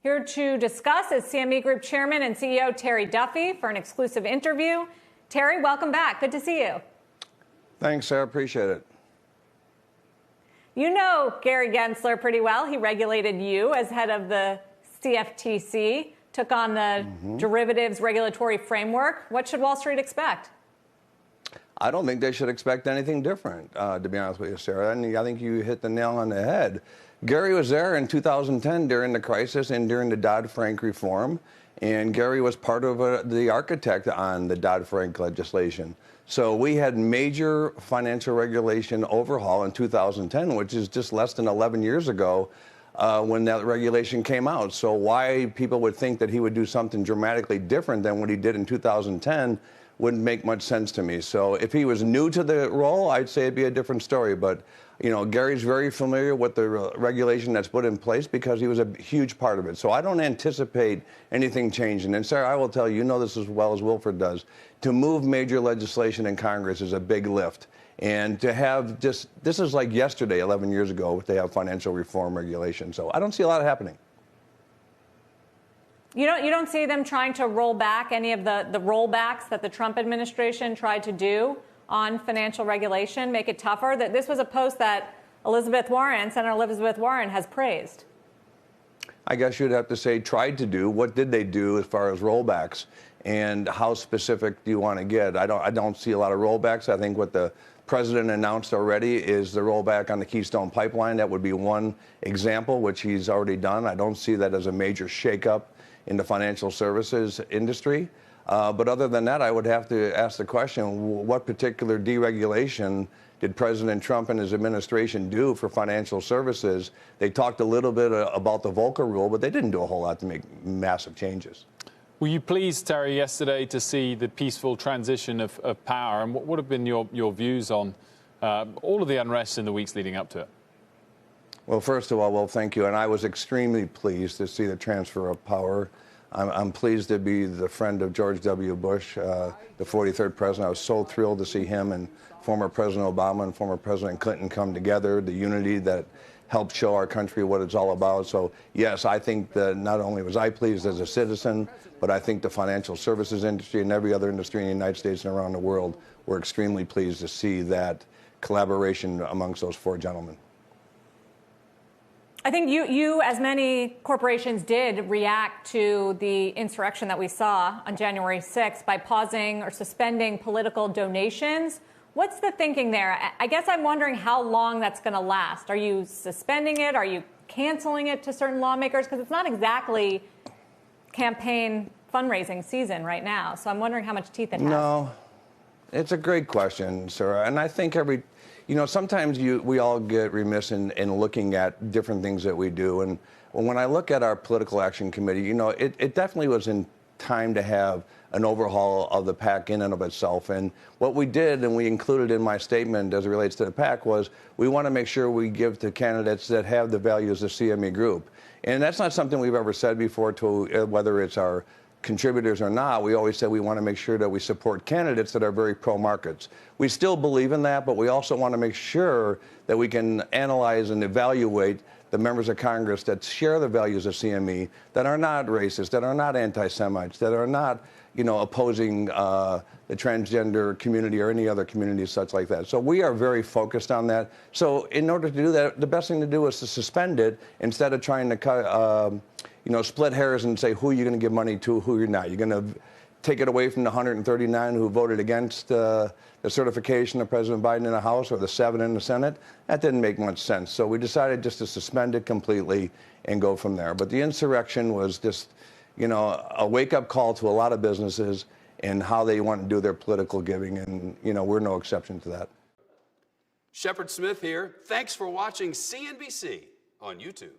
Here to discuss is CME Group Chairman and CEO Terry Duffy for an exclusive interview. Terry, welcome back. Good to see you. Thanks, Sarah. Appreciate it. You know Gary Gensler pretty well. He regulated you as head of the CFTC, took on the derivatives regulatory framework. What should Wall Street expect? I don't think they should expect anything different, to be honest with you, Sarah. And I think you hit the nail on the head. Gary was there in 2010 during the crisis and during the Dodd-Frank reform. And Gary was part of the architect on the Dodd-Frank legislation. So we had major financial regulation overhaul in 2010, which is just less than 11 years ago when that regulation came out. So why people would think that he would do something dramatically different than what he did in 2010 wouldn't make much sense to me. So if he was new to the role, I'd say it'd be a different story. But, you know, Gary's very familiar with the regulation that's put in place because he was a huge part of it. So I don't anticipate anything changing. And Sarah, I will tell you, you know this as well as Wilford does, to move major legislation in Congress is a big lift. And to have this is like yesterday, 11 years ago, they have financial reform regulation. So I don't see a lot happening. You don't see them trying to roll back any of the rollbacks that the Trump administration tried to do on financial regulation, make it tougher? That this was a post that Senator Elizabeth Warren has praised. I guess you'd have to say tried to do. What did they do as far as rollbacks? And how specific do you want to get? I don't see a lot of rollbacks. I think what the president announced already is the rollback on the Keystone Pipeline. That would be one example, which he's already done. I don't see that as a major shakeup in the financial services industry. But other than that, I would have to ask the question, what particular deregulation did President Trump and his administration do for financial services? They talked a little bit about the Volcker rule, but they didn't do a whole lot to make massive changes. Were you pleased, Terry, yesterday to see the peaceful transition of power? And what would have been your views on all of the unrest in the weeks leading up to it? Well, first of all, well, thank you. And I was extremely pleased to see the transfer of power. I'm pleased to be the friend of George W. Bush, the 43rd president. I was so thrilled to see him and former President Obama and former President Clinton come together, the unity that helped show our country what it's all about. So, yes, I think that not only was I pleased as a citizen, but I think the financial services industry and every other industry in the United States and around the world were extremely pleased to see that collaboration amongst those four gentlemen. I think you, as many corporations did, react to the insurrection that we saw on January 6th by pausing or suspending political donations. What's the thinking there? I guess I'm wondering how long that's going to last. Are you suspending it? Are you canceling it to certain lawmakers? Because it's not exactly campaign fundraising season right now. So I'm wondering how much teeth it has. No, it's a great question, Sarah. And I think sometimes we all get remiss in looking at different things that we do. And when I look at our political action committee, it definitely was in time to have an overhaul of the PAC in and of itself. And what we did, and we included in my statement as it relates to the PAC, was we want to make sure we give to candidates that have the values of CME Group. And that's not something we've ever said before, to whether it's our contributors or not. We always said we want to make sure that we support candidates that are very pro-markets. We still believe in that, but we also want to make sure that we can analyze and evaluate the members of Congress that share the values of CME, that are not racist, that are not anti-Semites, that are not, opposing the transgender community or any other community such like that. So we are very focused on that. So in order to do that, the best thing to do is to suspend it instead of trying to split hairs and say who you're going to give money to, who you're not. You're going to take it away from the 139 who voted against the certification of President Biden in the House or the 7 in the Senate. That didn't make much sense. So we decided just to suspend it completely and go from there. But the insurrection was just, a wake-up call to a lot of businesses and how they want to do their political giving. And, we're no exception to that. Shepard Smith here. Thanks for watching CNBC on YouTube.